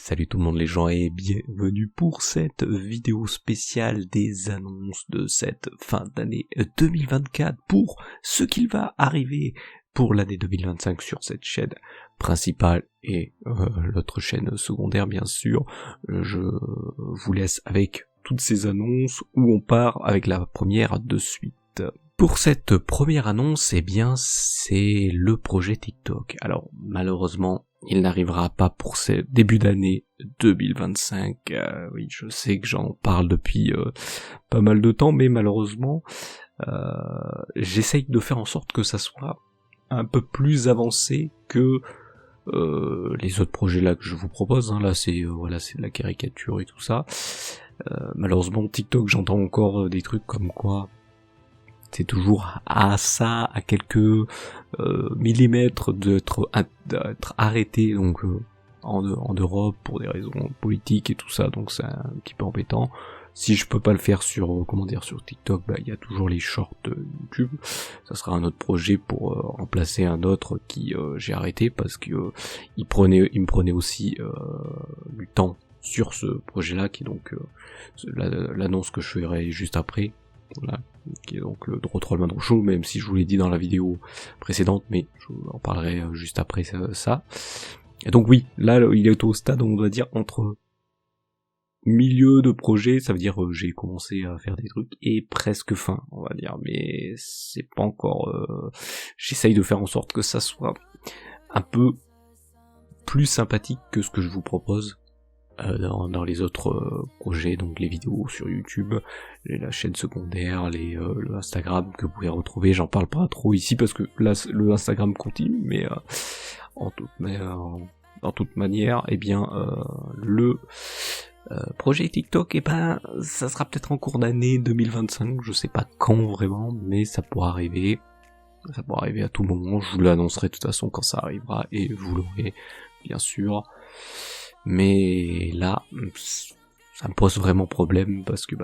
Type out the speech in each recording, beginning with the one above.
salut tout le monde les gens et bienvenue pour cette vidéo spéciale des annonces de cette fin d'année 2024 pour ce qu'il va arriver pour l'année 2025 sur cette chaîne principale et l'autre chaîne secondaire bien sûr. Je vous laisse avec toutes ces annonces où on part avec la première de suite. Pour cette première annonce, eh bien, c'est le projet TikTok. Alors, malheureusement, il n'arrivera pas pour ce début d'année 2025. Oui, je sais que j'en parle depuis pas mal de temps, mais malheureusement, j'essaye de faire en sorte que ça soit un peu plus avancé que les autres projets là que je vous propose. Hein. Là, c'est voilà, c'est de la caricature et tout ça. Malheureusement, TikTok, j'entends encore des trucs comme quoi c'est toujours à quelques millimètres d'être arrêté donc en Europe pour des raisons politiques et tout ça, donc c'est un petit peu embêtant. Si je peux pas le faire sur sur TikTok, bah il y a toujours les shorts YouTube. Ça sera un autre projet pour remplacer un autre qui j'ai arrêté parce que il me prenait aussi du temps sur ce projet-là, qui est donc l'annonce que je ferai juste après. Voilà, qui est donc le Trollman Show, même si je vous l'ai dit dans la vidéo précédente, mais je en parlerai juste après ça. Et donc oui, là il est au stade, on doit dire, entre milieu de projet, ça veut dire j'ai commencé à faire des trucs, et presque fin, on va dire, mais c'est pas encore... J'essaye de faire en sorte que ça soit un peu plus sympathique que ce que je vous propose dans les autres projets, donc les vidéos sur YouTube, la chaîne secondaire, le Instagram que vous pouvez retrouver. J'en parle pas trop ici parce que là le Instagram continue, mais en toute manière, eh bien le projet TikTok, eh ben ça sera peut-être en cours d'année 2025, je sais pas quand vraiment, mais ça pourra arriver. Ça pourra arriver à tout moment, je vous l'annoncerai de toute façon quand ça arrivera, et vous l'aurez bien sûr. Mais là, ça me pose vraiment problème parce que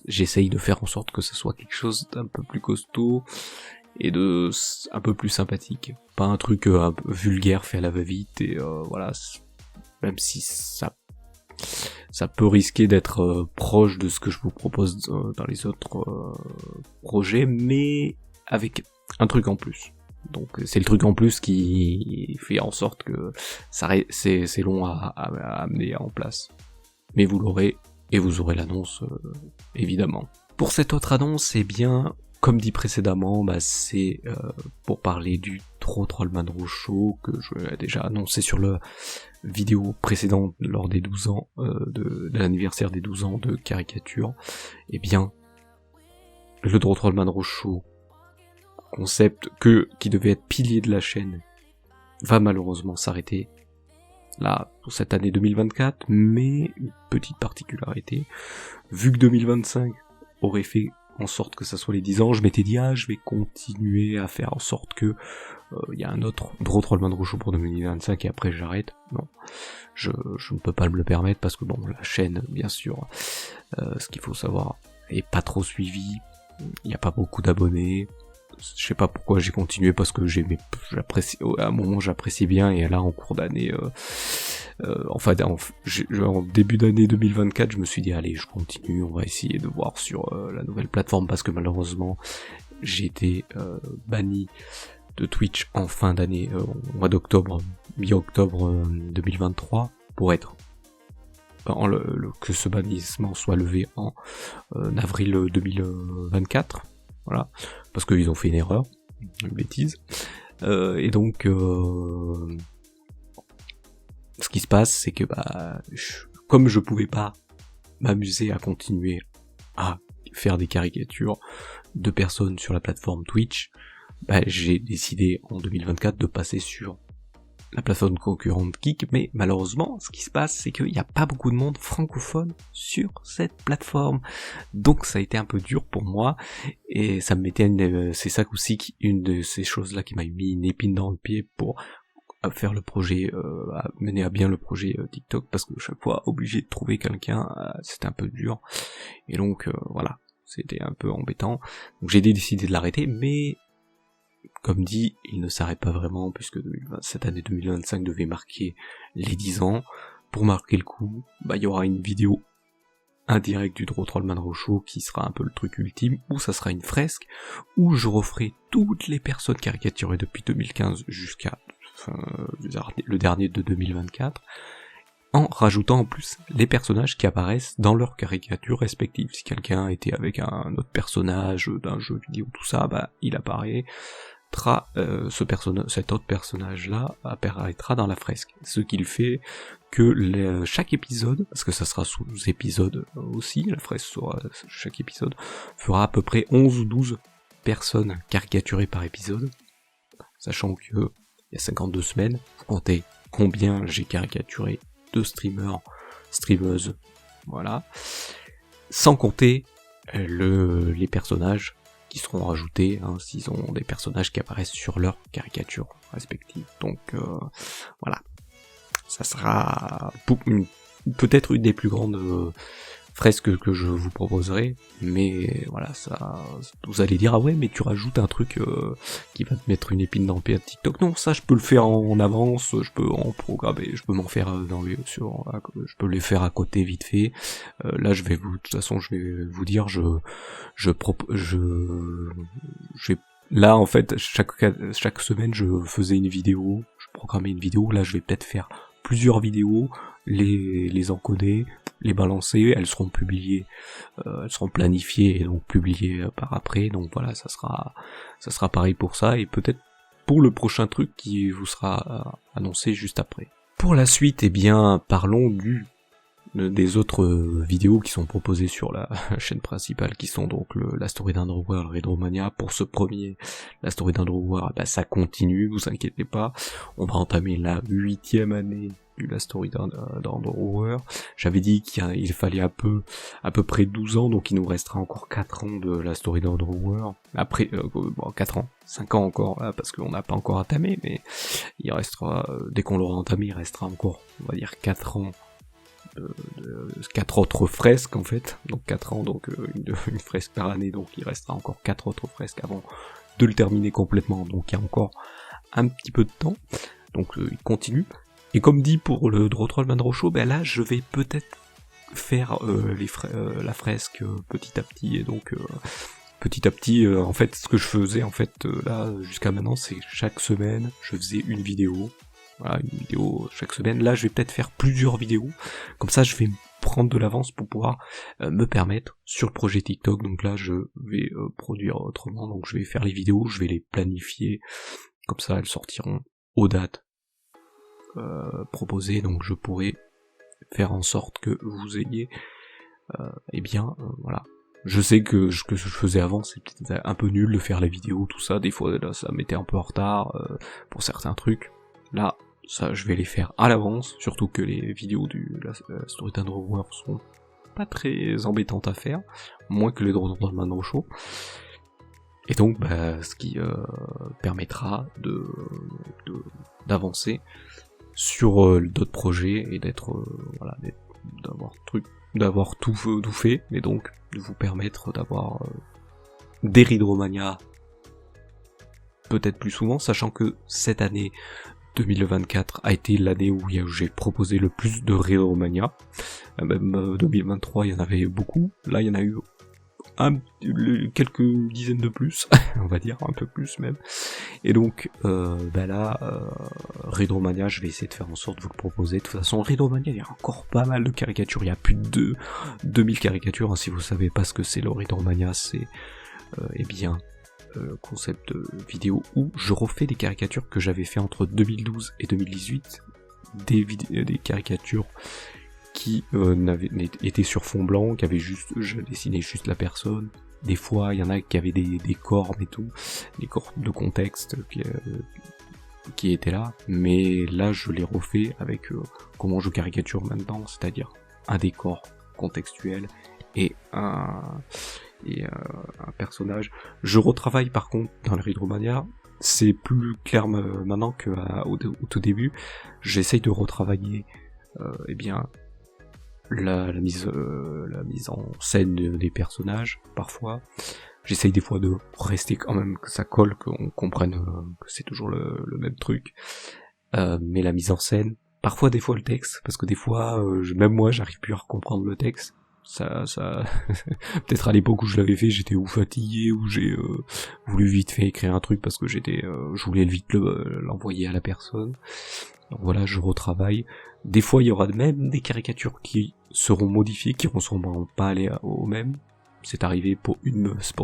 j'essaye de faire en sorte que ce soit quelque chose d'un peu plus costaud et un peu plus sympathique. Pas un truc un peu vulgaire fait à la va-vite et voilà. Même si ça peut risquer d'être proche de ce que je vous propose dans les autres projets, mais avec un truc en plus. Donc c'est le truc en plus qui fait en sorte que c'est long à amener en place. Mais vous l'aurez, et vous aurez l'annonce évidemment. Pour cette autre annonce, eh bien, comme dit précédemment, c'est pour parler du Trollman Show que je l'ai déjà annoncé sur la vidéo précédente lors des 12 ans de l'anniversaire des 12 ans de caricature. Eh bien, le Trollman Show, concept qui devait être pilier de la chaîne, va malheureusement s'arrêter là pour cette année 2024, mais une petite particularité, vu que 2025 aurait fait en sorte que ça soit les 10 ans, je m'étais dit je vais continuer à faire en sorte que il y a un autre Trollman Show pour 2025 et après j'arrête. Non, je ne peux pas me le permettre parce que bon, la chaîne, bien sûr, ce qu'il faut savoir, est pas trop suivie, il n'y a pas beaucoup d'abonnés. Je sais pas pourquoi j'ai continué, parce que à un moment j'appréciais bien, et là en cours d'année, en début d'année 2024, je me suis dit allez, je continue, on va essayer de voir sur la nouvelle plateforme, parce que malheureusement j'ai été banni de Twitch en fin d'année, au mois d'octobre, mi-octobre 2023, pour être que ce bannissement soit levé en avril 2024. Voilà, parce qu'ils ont fait une erreur, une bêtise. Et donc, ce qui se passe, c'est que comme je pouvais pas m'amuser à continuer à faire des caricatures de personnes sur la plateforme Twitch, j'ai décidé en 2024 de passer sur la plateforme concurrente Kick, mais malheureusement, ce qui se passe, c'est qu'il n'y a pas beaucoup de monde francophone sur cette plateforme. Donc ça a été un peu dur pour moi, et ça me mettait c'est ça aussi une de ces choses-là qui m'a mis une épine dans le pied pour faire le projet, à mener à bien le projet TikTok, parce que chaque fois obligé de trouver quelqu'un, c'était un peu dur. Et donc voilà, c'était un peu embêtant. Donc j'ai décidé de l'arrêter, mais comme dit, il ne s'arrête pas vraiment, puisque cette année 2025 devait marquer les 10 ans. pour marquer le coup, il y aura une vidéo indirecte du Drotrollman Show qui sera un peu le truc ultime, où ça sera une fresque, où je referai toutes les personnes caricaturées depuis 2015 jusqu'à le dernier de 2024, en rajoutant en plus les personnages qui apparaissent dans leurs caricatures respectives. Si quelqu'un était avec un autre personnage d'un jeu vidéo, tout ça, il apparaîtra, cet autre personnage-là apparaîtra dans la fresque. Ce qui fait que chaque épisode, parce que ça sera sous épisode aussi, la fresque sera, chaque épisode, fera à peu près 11 ou 12 personnes caricaturées par épisode, sachant que il y a 52 semaines, vous comptez combien j'ai caricaturé de streameuses, voilà, sans compter les personnages qui seront rajoutés, s'ils ont des personnages qui apparaissent sur leurs caricatures respectives. Donc voilà, ça sera peut-être une des plus grandes fresques que je vous proposerai, mais voilà, ça, vous allez dire, ah ouais, mais tu rajoutes un truc qui va te mettre une épine dans le pied à TikTok. Non, ça je peux le faire en avance, je peux en programmer, je peux m'en faire je peux les faire à côté vite fait. Là de toute façon je vais vous dire, là en fait chaque semaine je faisais une vidéo, je programmais une vidéo, là je vais peut-être faire plusieurs vidéos, les encoder, les balancer, elles seront publiées, elles seront planifiées et donc publiées par après, donc voilà, ça sera pareil pour ça, et peut-être pour le prochain truc qui vous sera annoncé juste après. Pour la suite, parlons des autres vidéos qui sont proposées sur la chaîne principale, qui sont donc la story d'Underworld, Retromania. Pour ce premier, la story d'Underworld, ça continue, vous inquiétez pas, on va entamer la 8e année de la story d'Underworld. J'avais dit qu'il fallait à peu près 12 ans, donc il nous restera encore 4 ans de la story d'Underworld. Après, 4 ans, 5 ans encore, là, parce qu'on n'a pas encore entamé, mais il restera, dès qu'on l'aura entamé, il restera encore, on va dire 4 ans, 4 autres fresques en fait, donc 4 ans, donc une fresque par année, donc il restera encore 4 autres fresques avant de le terminer complètement, donc il y a encore un petit peu de temps, donc il continue. Et comme dit pour le Drotrollman Show, là je vais peut-être faire la fresque petit à petit, et donc petit à petit, en fait ce que je faisais là jusqu'à maintenant, c'est chaque semaine je faisais une vidéo. Voilà, une vidéo chaque semaine. Là, je vais peut-être faire plusieurs vidéos. Comme ça, je vais prendre de l'avance pour pouvoir me permettre sur le projet TikTok. Donc là, je vais produire autrement. Donc je vais faire les vidéos, je vais les planifier. Comme ça, elles sortiront aux dates proposées. Donc je pourrai faire en sorte que vous ayez, voilà. Je sais que ce que je faisais avant, c'est peut-être un peu nul de faire les vidéos, tout ça. Des fois, là, ça m'était un peu en retard pour certains trucs. Là, ça, je vais les faire à l'avance, surtout que les vidéos la story d'Underworld sont pas très embêtantes à faire, moins que les Drotrollman Show. Et donc, ce qui permettra d'avancer sur d'autres projets et d'avoir tout fait, mais donc de vous permettre d'avoir des Retromania peut-être plus souvent, sachant que cette année 2024 a été l'année où j'ai proposé le plus de Retromania. Même 2023 il y en avait beaucoup, là il y en a eu quelques dizaines de plus, on va dire un peu plus même. Et donc Retromania, je vais essayer de faire en sorte de vous le proposer. De toute façon, Retromania, il y a encore pas mal de caricatures, il y a plus de 2000 caricatures, si vous savez pas ce que c'est le Retromania, c'est concept vidéo où je refais des caricatures que j'avais fait entre 2012 et 2018, des caricatures qui étaient sur fond blanc, je dessinais juste la personne. Des fois, il y en a qui avaient des corps et tout, des corps de contexte qui étaient là, mais là je les refais avec comment je caricature maintenant, c'est-à-dire un décor contextuel et un personnage. Je retravaille par contre dans le Retromania, c'est plus clair maintenant qu'au tout début. J'essaye de retravailler la mise en scène des personnages parfois. J'essaye des fois de rester quand même que ça colle, qu'on comprenne que c'est toujours le même truc. Mais la mise en scène, Parfois des fois le texte, parce que des fois même moi j'arrive plus à comprendre le texte. Ça peut-être à l'époque où je l'avais fait j'étais ou fatigué ou j'ai voulu vite fait écrire un truc parce que je voulais vite l'envoyer à la personne. Donc voilà, je retravaille. Des fois il y aura même des caricatures qui seront modifiées, qui ne seront pas allées au même. C'est arrivé pour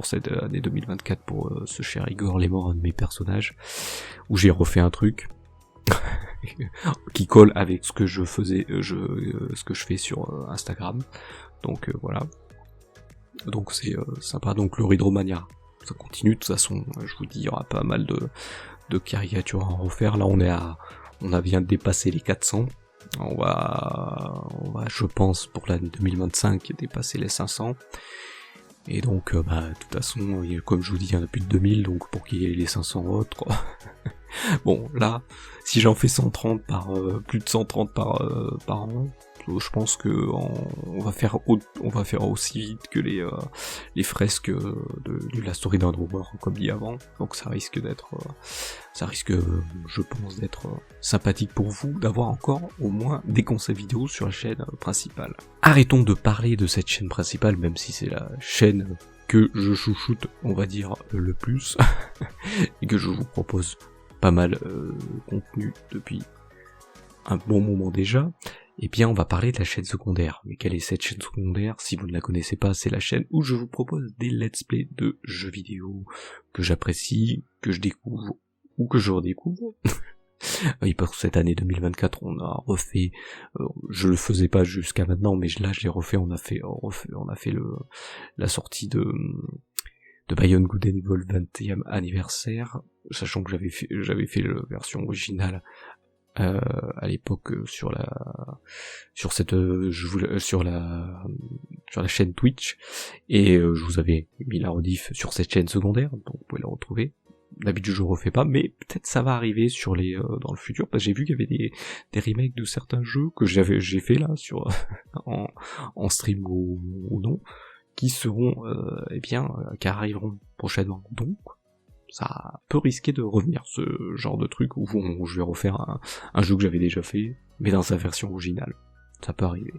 cette année 2024 pour ce cher Igor Lemor, un de mes personnages, où j'ai refait un truc qui colle avec ce que je faisais, ce que je fais sur Instagram. Donc voilà. Donc c'est sympa. Donc le Hydromania, ça continue. De toute façon, je vous dis, il y aura pas mal de caricatures à refaire. Là, on a bien dépassé les 400. On va, je pense, pour l'année 2025, dépasser les 500. Et donc, de toute façon, comme je vous dis, il y en a plus de 2000, donc pour qu'il y ait les 500 autres. Bon, là, si j'en fais 130 plus de 130 par an, je pense que on va faire aussi vite que les fresques de la story d'un drummer, comme dit avant. Donc ça risque, je pense, d'être sympathique pour vous, d'avoir encore au moins des conseils vidéo sur la chaîne principale. Arrêtons de parler de cette chaîne principale, même si c'est la chaîne que je chouchoute, on va dire, le plus, et que je vous propose pas mal de contenu depuis un bon moment déjà. Eh bien, on va parler de la chaîne secondaire. Mais quelle est cette chaîne secondaire? Si vous ne la connaissez pas, c'est la chaîne où je vous propose des let's play de jeux vidéo que j'apprécie, que je découvre ou que je redécouvre. Et pour cette année 2024, on a refait, je le faisais pas jusqu'à maintenant, mais là je l'ai refait. On a fait la sortie de Beyond Good and Evil 20e anniversaire, sachant que j'avais fait la version originale à l'époque sur la chaîne Twitch, et je vous avais mis la rediff sur cette chaîne secondaire, donc vous pouvez la retrouver. D'habitude je refais pas, mais peut-être ça va arriver sur dans le futur, parce que j'ai vu qu'il y avait des remakes de certains jeux que j'ai fait là sur en stream ou non, qui seront qui arriveront prochainement. Donc ça peut risquer de revenir, ce genre de truc où je vais refaire un jeu que j'avais déjà fait, mais dans sa version originale. Ça peut arriver.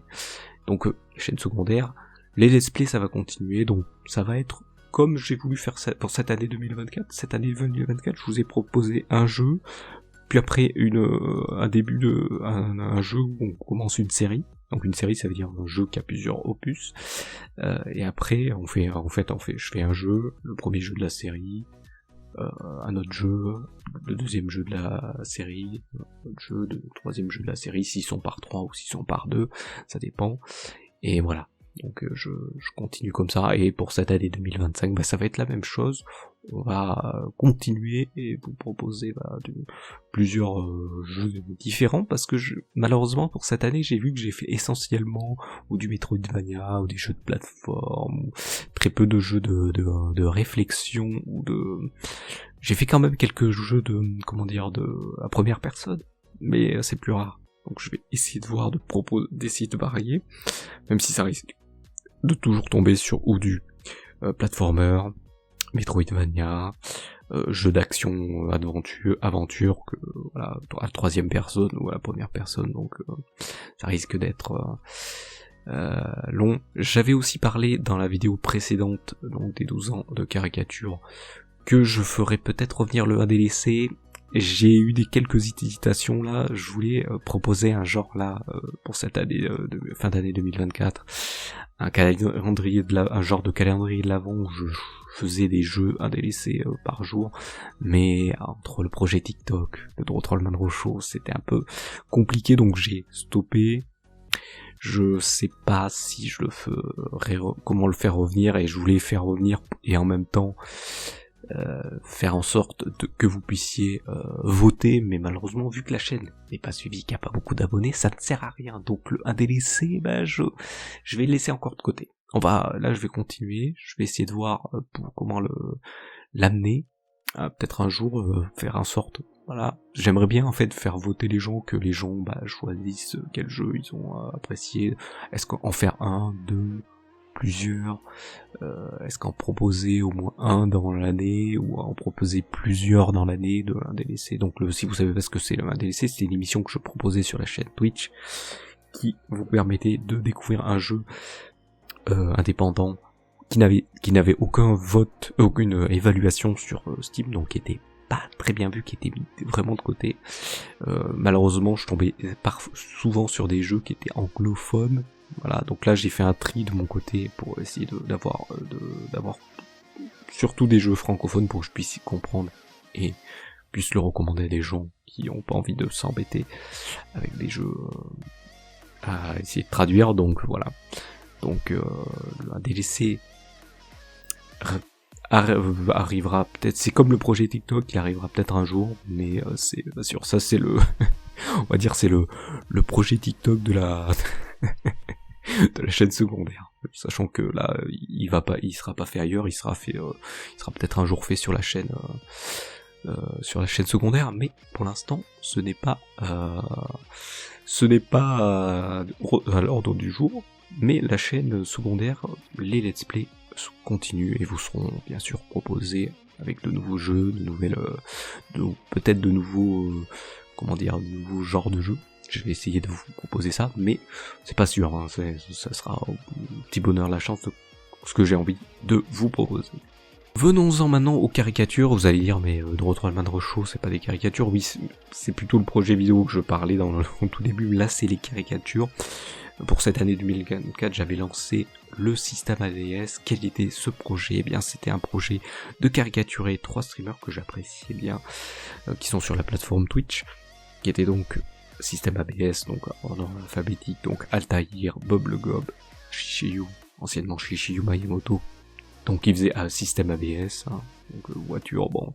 Donc chaîne secondaire, les let's play ça va continuer, donc ça va être comme j'ai voulu faire ça pour cette année 2024. Cette année 2024, je vous ai proposé un jeu, puis après un jeu où on commence une série. Donc une série, ça veut dire un jeu qui a plusieurs opus. Et après, je fais un jeu, le premier jeu de la série, un autre jeu, le deuxième jeu de la série, un autre jeu, le troisième jeu de la série, s'ils sont par 3 ou s'ils sont par 2, ça dépend. Et voilà. Donc je continue comme ça, et pour cette année 2025, ça va être la même chose. On va continuer et vous proposer plusieurs jeux différents, parce que malheureusement pour cette année j'ai vu que j'ai fait essentiellement ou du Metroidvania ou des jeux de plateforme, ou très peu de jeux de réflexion j'ai fait quand même quelques jeux à première personne, mais c'est plus rare. Donc je vais essayer d'essayer de varier, même si ça risque de toujours tomber sur ou du platformer, Metroidvania, jeu d'action, aventure, que voilà, à la troisième personne ou à la première personne, donc ça risque d'être long. J'avais aussi parlé dans la vidéo précédente, donc des 12 ans de caricature, que je ferais peut-être revenir le 1DLC. J'ai eu quelques hésitations là, je voulais proposer un genre là, pour cette année, fin d'année 2024, un genre de calendrier de l'avant où je faisais des jeux, un DLC par jour, mais entre le projet TikTok, le Trollman Roadshow, c'était un peu compliqué, donc j'ai stoppé. Je sais pas si je comment le faire revenir, et je voulais faire revenir et en même temps faire en sorte que vous puissiez voter, mais malheureusement vu que la chaîne n'est pas suivie, qu'il n'y a pas beaucoup d'abonnés, ça ne sert à rien. Donc un DLC, je vais le laisser encore de côté. Là je vais continuer, je vais essayer de voir comment l'amener, peut-être un jour faire en sorte, voilà, j'aimerais bien en fait faire voter les gens, que les gens choisissent quel jeu ils ont apprécié, est-ce qu'en faire 1, 2, plusieurs, est-ce qu'en proposer au moins un dans l'année, ou en proposer plusieurs dans l'année de un DLC. Donc si vous savez pas ce que c'est un DLC, c'est une émission que je proposais sur la chaîne Twitch, qui vous permettait de découvrir un jeu indépendant, qui n'avait aucun vote, aucune évaluation sur Steam, donc qui était pas très bien vu, qui était mis vraiment de côté. Malheureusement, je tombais souvent sur des jeux qui étaient anglophones. Voilà, donc là j'ai fait un tri de mon côté pour essayer d'avoir surtout des jeux francophones pour que je puisse y comprendre et puisse le recommander à des gens qui ont pas envie de s'embêter avec des jeux à essayer de traduire. Donc voilà. Donc un DLC arrivera peut-être, c'est comme le projet TikTok, qui arrivera peut-être un jour, mais c'est pas sûr. Ça c'est le on va dire c'est le projet TikTok de la de la chaîne secondaire, sachant que là il sera pas fait ailleurs, il sera peut-être un jour fait sur la chaîne secondaire, mais pour l'instant ce n'est pas à l'ordre du jour. Mais la chaîne secondaire, les let's play continuent et vous seront bien sûr proposés avec de nouveaux jeux, peut-être de nouveaux de nouveaux genres de jeux. Je vais essayer de vous proposer ça, mais c'est pas sûr, hein, ça sera au petit bonheur la chance de ce que j'ai envie de vous proposer. Venons-en maintenant aux caricatures. Vous allez dire, mais Draw Trollman Show, c'est pas des caricatures. Oui, c'est plutôt le projet vidéo que je parlais au tout début. Là, c'est les caricatures. Pour cette année 2024, j'avais lancé le système ADS. Quel était ce projet? Eh bien, c'était un projet de caricaturer 3 streamers que j'appréciais bien, qui sont sur la plateforme Twitch, qui était donc système ABS, donc en ordre alphabétique, donc Altaïr, Bob le Gob, Shishiyu, anciennement Shishiyu Miyamoto, donc il faisait un système ABS, hein, donc voiture, bon,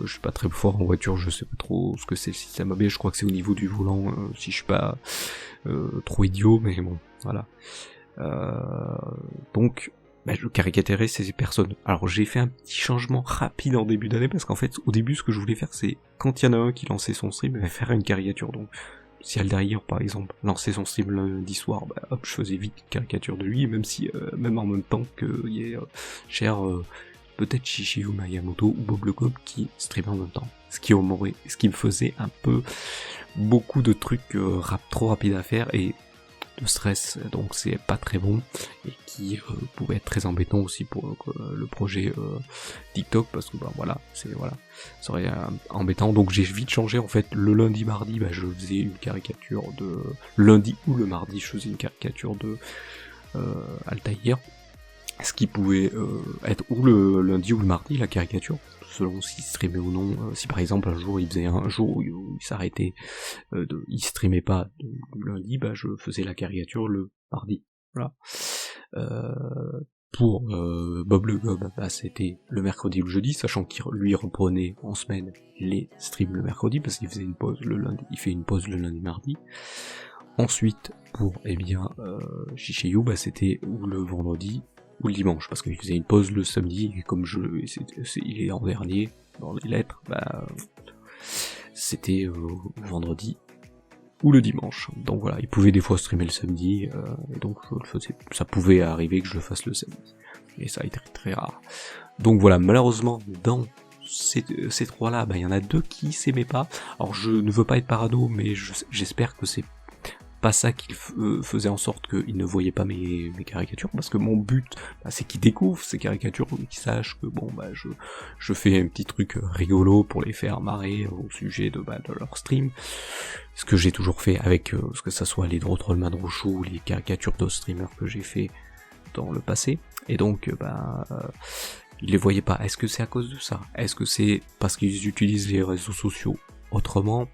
je suis pas très fort en voiture, je sais pas trop ce que c'est le système ABS, je crois que c'est au niveau du volant, si je suis pas trop idiot, mais bon, voilà. Donc, je caricaturais ces personnes. Alors j'ai fait un petit changement rapide en début d'année, parce qu'en fait, au début, ce que je voulais faire, c'est, quand il y en a un qui lançait son stream, faire une caricature, donc si Aldair par exemple lançait son stream lundi soir, hop, je faisais vite une caricature de lui, même si même en même temps qu'il y ait peut-être Shishiyu Miyamoto ou Bob le Gob qui streamait en même temps. Ce qui me faisait un peu beaucoup de trucs trop rapides à faire et de stress, donc c'est pas très bon, et qui pouvait être très embêtant aussi pour le projet TikTok, parce que ça serait embêtant. Donc j'ai vite changé, en fait, le lundi mardi je faisais une caricature de lundi, ou le mardi je faisais une caricature de Altaïr, ce qui pouvait être ou le lundi ou le mardi la caricature, selon s'il streamait ou non. Si par exemple un jour il faisait un jour où il s'arrêtait, il streamait pas le lundi, je faisais la caricature le mardi. Voilà. Pour Bob le Gob, c'était le mercredi ou le jeudi, sachant qu'il lui reprenait en semaine les streams le mercredi, parce qu'il faisait une pause le lundi, il fait une pause le lundi mardi. Ensuite, pour Shishiyu, c'était ou le vendredi ou le dimanche, parce qu'il faisait une pause le samedi, et comme il est en dernier dans les lettres, c'était vendredi ou le dimanche. Donc voilà, il pouvait des fois streamer le samedi, et donc je le faisais. Ça pouvait arriver que je le fasse le samedi, mais ça a été très, très rare. Donc voilà, malheureusement, dans ces trois-là, il y en a 2 qui s'aimaient pas. Alors je ne veux pas être parano, mais j'espère que c'est pas ça qui faisait en sorte qu'ils ne voyaient pas mes caricatures, parce que mon but, c'est qu'ils découvrent ces caricatures, qu'ils sachent que je fais un petit truc rigolo pour les faire marrer au sujet de leur stream, ce que j'ai toujours fait avec ce que ça soit les Draw Trollman Show ou les caricatures d'autres streamers que j'ai fait dans le passé, et donc ils les voyaient pas. Est-ce que c'est à cause de ça? Est-ce que c'est parce qu'ils utilisent les réseaux sociaux autrement?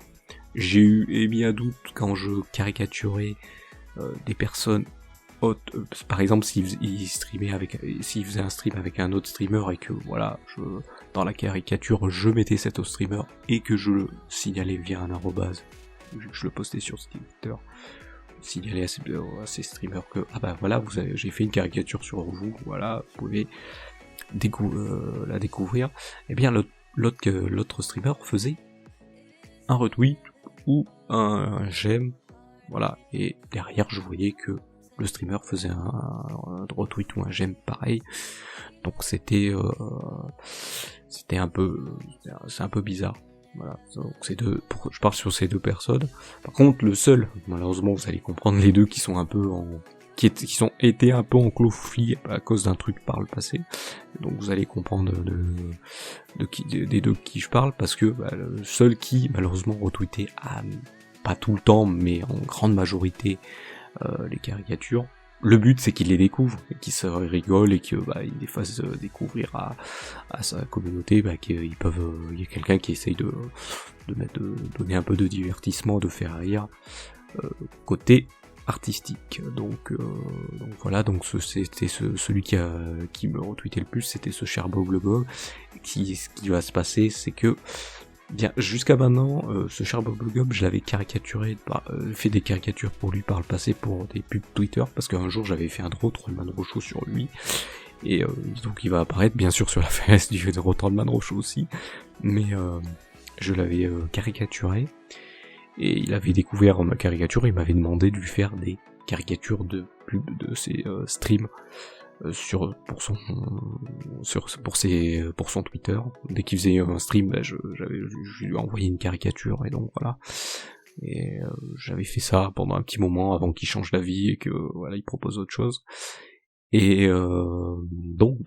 J'ai émis un doute quand je caricaturais des personnes autres, par exemple s'il faisait un stream avec un autre streamer et que dans la caricature je mettais cet autre streamer et que je le signalais via un arrobase, je le postais sur Twitter, signaler à ces streamers que j'ai fait une caricature sur vous, vous pouvez la découvrir. Et bien l'autre streamer faisait un retweet ou un j'aime, et derrière je voyais que le streamer faisait un retweet ou un j'aime pareil. Donc c'était un peu, c'est un peu bizarre. Voilà, donc je parle sur ces deux personnes. Par contre, le seul, malheureusement, vous allez comprendre les deux qui sont un peu qui sont été un peu encloflis à cause d'un truc par le passé. Donc vous allez comprendre des deux qui je parle, parce que le seul qui malheureusement retweetait pas tout le temps, mais en grande majorité les caricatures. Le but c'est qu'il les découvre, et qu'il se rigole et que il les fasse découvrir à sa communauté, qu'il y a quelqu'un qui essaye de donner un peu de divertissement, de faire rire, côté artistique. Donc voilà, donc c'était celui qui me retweetait le plus, c'était ce cher Bob le Bob. Ce qui va se passer, c'est que bien jusqu'à maintenant, ce cher Bob le Bob, je l'avais caricaturé, fait des caricatures pour lui par le passé pour des pubs Twitter, parce qu'un jour j'avais fait un Trollman Rochaud sur lui, et donc il va apparaître bien sûr sur la face du Trollman Rochaud aussi, mais je l'avais caricaturé. Et il avait découvert ma caricature, il m'avait demandé de lui faire des caricatures de ses streams pour son Twitter. Dès qu'il faisait un stream, je lui envoyé une caricature, et donc voilà. Et j'avais fait ça pendant un petit moment avant qu'il change d'avis et que voilà, il propose autre chose. Et donc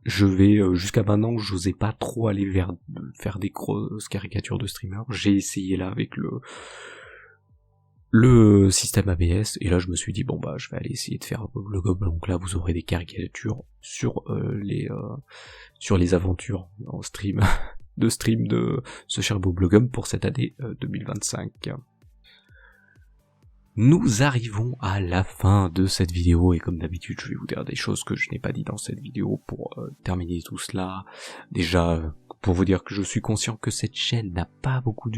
je vais jusqu'à maintenant, j'osais pas trop aller vers faire des grosses caricatures de streamers. J'ai essayé là avec le système ABS, et là je me suis dit je vais aller essayer de faire le Gob. Donc là vous aurez des caricatures sur les aventures en stream de ce cher Bob Logum pour cette année 2025. Nous arrivons à la fin de cette vidéo, et comme d'habitude je vais vous dire des choses que je n'ai pas dit dans cette vidéo pour terminer tout cela. Déjà, pour vous dire que je suis conscient que cette chaîne n'a pas beaucoup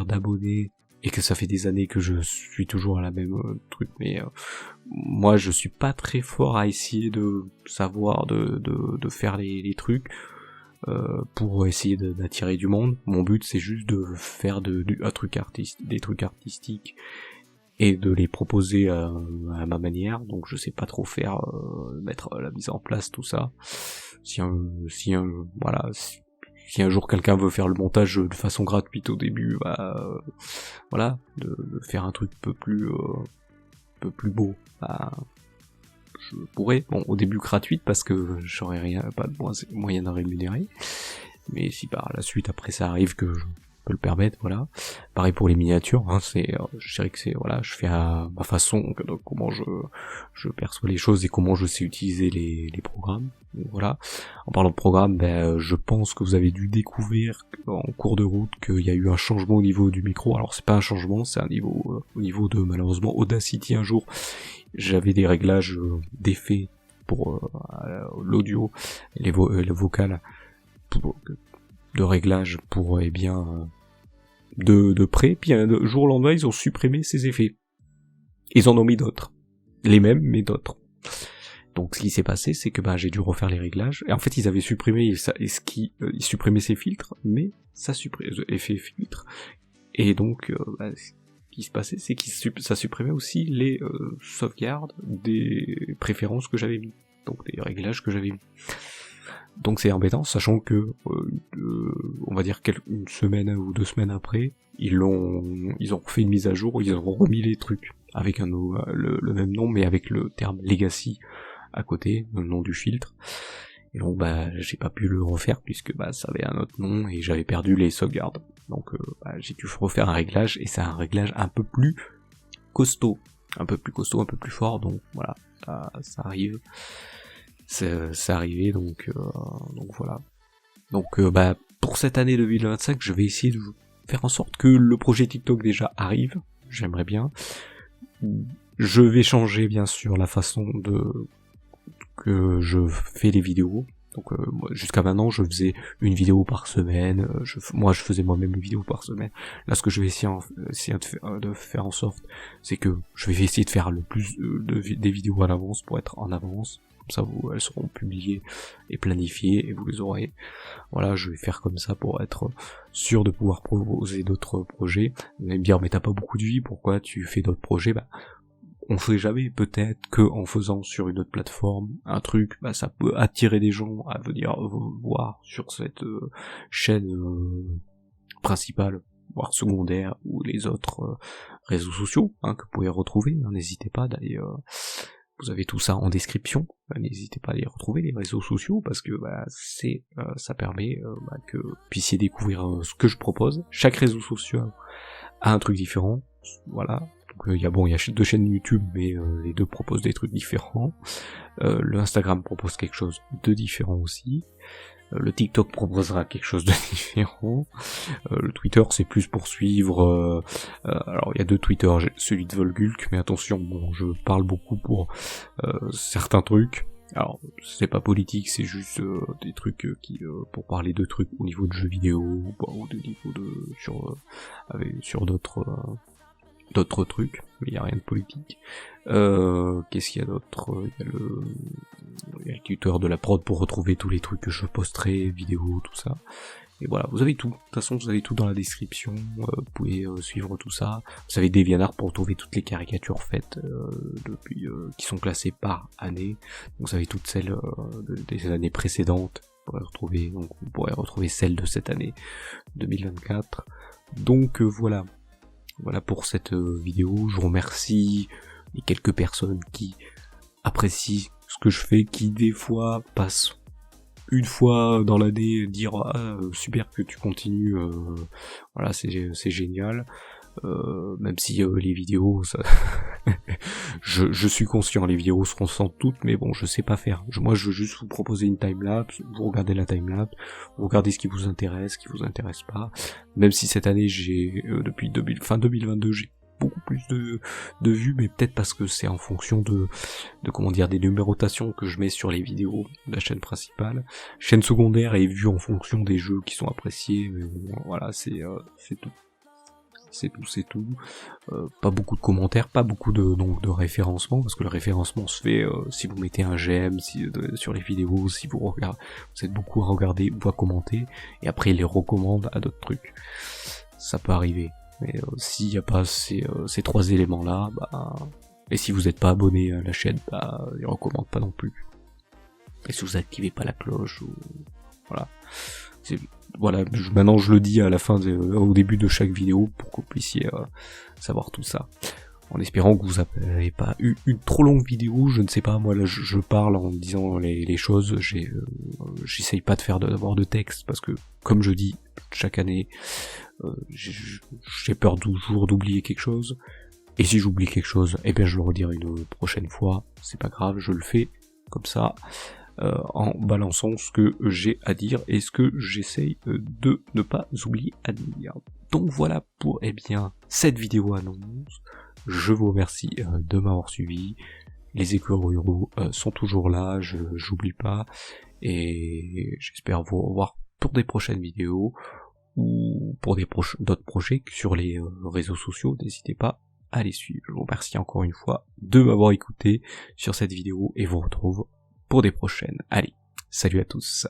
d'abonnés, et que ça fait des années que je suis toujours à la même truc, mais moi je suis pas très fort à essayer de savoir de faire les trucs pour essayer d'attirer du monde. Mon but c'est juste de faire des trucs artistiques et de les proposer à ma manière. Donc je sais pas trop faire mettre la mise en place, tout ça. Si un jour quelqu'un veut faire le montage de façon gratuite au début, voilà, de faire un truc un peu plus beau, je pourrais, au début gratuite parce que j'aurais pas de moyen de rémunérer, mais si par la suite après ça arrive que je peux le permettre, voilà. Pareil pour les miniatures, je dirais que c'est, voilà, je fais à ma façon, donc comment je perçois les choses et comment je sais utiliser les programmes. Donc, voilà. En parlant de programme, je pense que vous avez dû découvrir en cours de route qu'il y a eu un changement au niveau du micro. Alors c'est pas un changement, c'est un niveau au niveau de malheureusement Audacity. Un jour j'avais des réglages d'effets pour l'audio, le vocal, de réglage pour de près, puis un jour au lendemain ils ont supprimé ces effets. Ils en ont mis d'autres. Les mêmes mais d'autres. Donc ce qui s'est passé, c'est que j'ai dû refaire les réglages, et en fait ils avaient supprimé ils supprimaient ces filtres, mais ça supprimait effet filtre, et donc ce qui se passait, c'est que ça supprimait aussi les sauvegardes des préférences que j'avais mis, donc des réglages que j'avais mis. Donc c'est embêtant, sachant que on va dire une semaine ou 2 semaines après, ils ont fait une mise à jour où ils ont remis les trucs avec le même nom, mais avec le terme legacy à côté, le nom du filtre. Et donc j'ai pas pu le refaire puisque ça avait un autre nom et j'avais perdu les sauvegardes. Donc j'ai dû refaire un réglage, et c'est un réglage un peu plus costaud, un peu plus fort. Donc voilà, ça arrive. C'est arrivé, donc voilà. Donc pour cette année 2025, je vais essayer de faire en sorte que le projet TikTok déjà arrive. J'aimerais bien. Je vais changer bien sûr la façon que je fais les vidéos. Donc jusqu'à maintenant je faisais une vidéo par semaine, je faisais moi-même une vidéo par semaine. Là ce que je vais essayer de faire en sorte, c'est que je vais essayer de faire le plus des vidéos à l'avance pour être en avance. comme ça elles seront publiées et planifiées et vous les aurez. Voilà, je vais faire comme ça pour être sûr de pouvoir proposer d'autres projets. Vous allez me dire mais t'as pas beaucoup de vie, pourquoi tu fais d'autres projets? On sait jamais, peut-être que en faisant sur une autre plateforme un truc, ça peut attirer des gens à venir voir sur cette chaîne principale, voire secondaire, ou les autres réseaux sociaux que vous pouvez retrouver, n'hésitez pas d'ailleurs. Vous avez tout ça en description, n'hésitez pas à les retrouver, les réseaux sociaux, parce que ça permet que vous puissiez découvrir ce que je propose. Chaque réseau social a un truc différent, voilà. Donc il y a 2 chaînes YouTube, mais les deux proposent des trucs différents. Le Instagram propose quelque chose de différent aussi. Le TikTok proposera quelque chose de différent. Le Twitter c'est plus pour suivre. Alors il y a 2 Twitter, j'ai celui de Volgulk, mais attention, bon, je parle beaucoup pour certains trucs. Alors c'est pas politique, c'est juste des trucs qui pour parler de trucs au niveau de jeux vidéo ou de niveau de sur d'autres trucs, mais il y a rien de politique. Qu'est-ce qu'il y a d'autre? Il y a le tuteur de la prod pour retrouver tous les trucs que je posterai, vidéos, tout ça. Et voilà, vous avez tout. De toute façon, vous avez tout dans la description. Vous pouvez suivre tout ça. Vous avez DeviantArt pour retrouver toutes les caricatures faites depuis qui sont classées par année. Donc vous avez toutes celles des années précédentes. Vous pourrez retrouver celles de cette année 2024. Donc voilà. Voilà pour cette vidéo. Je remercie les quelques personnes qui apprécient ce que je fais, qui des fois passent une fois dans l'année dire super que tu continues, voilà, c'est génial. Même si les vidéos, je suis conscient, les vidéos se ressentent toutes, mais bon, je sais pas faire. Moi, je veux juste vous proposer une timelapse, vous regardez la timelapse, vous regardez ce qui vous intéresse, ce qui vous intéresse pas. Même si cette année, j'ai depuis fin 2022, j'ai beaucoup plus de vues, mais peut-être parce que c'est en fonction de comment dire, des numérotations que je mets sur les vidéos de la chaîne principale. Chaîne secondaire est vue en fonction des jeux qui sont appréciés, mais bon, voilà, c'est tout. C'est tout. Pas beaucoup de commentaires, pas beaucoup de référencement, parce que le référencement se fait si vous mettez un j'aime sur les vidéos, si vous êtes beaucoup à regarder ou à commenter, et après il les recommande à d'autres trucs. Ça peut arriver. Mais s'il n'y a pas ces 3 éléments-là, et si vous n'êtes pas abonné à la chaîne, il recommande pas non plus. Et si vous activez pas la cloche, voilà. Voilà, maintenant je le dis à la fin, au début de chaque vidéo, pour que vous puissiez savoir tout ça. En espérant que vous n'avez pas eu une trop longue vidéo, je ne sais pas, moi là je parle en disant les choses, j'essaye pas d'avoir de texte, parce que comme je dis chaque année, j'ai peur toujours d'oublier quelque chose, et si j'oublie quelque chose, eh bien je le redirai une prochaine fois, c'est pas grave, je le fais comme ça. En balançant ce que j'ai à dire et ce que j'essaye de ne pas oublier à dire. Donc voilà pour cette vidéo annonce. Je vous remercie de m'avoir suivi. Les échos ruraux sont toujours là, j'oublie pas, et j'espère vous revoir pour des prochaines vidéos ou pour d'autres projets sur les réseaux sociaux. N'hésitez pas à les suivre. Je vous remercie encore une fois de m'avoir écouté sur cette vidéo et vous retrouve pour des prochaines. Allez, salut à tous.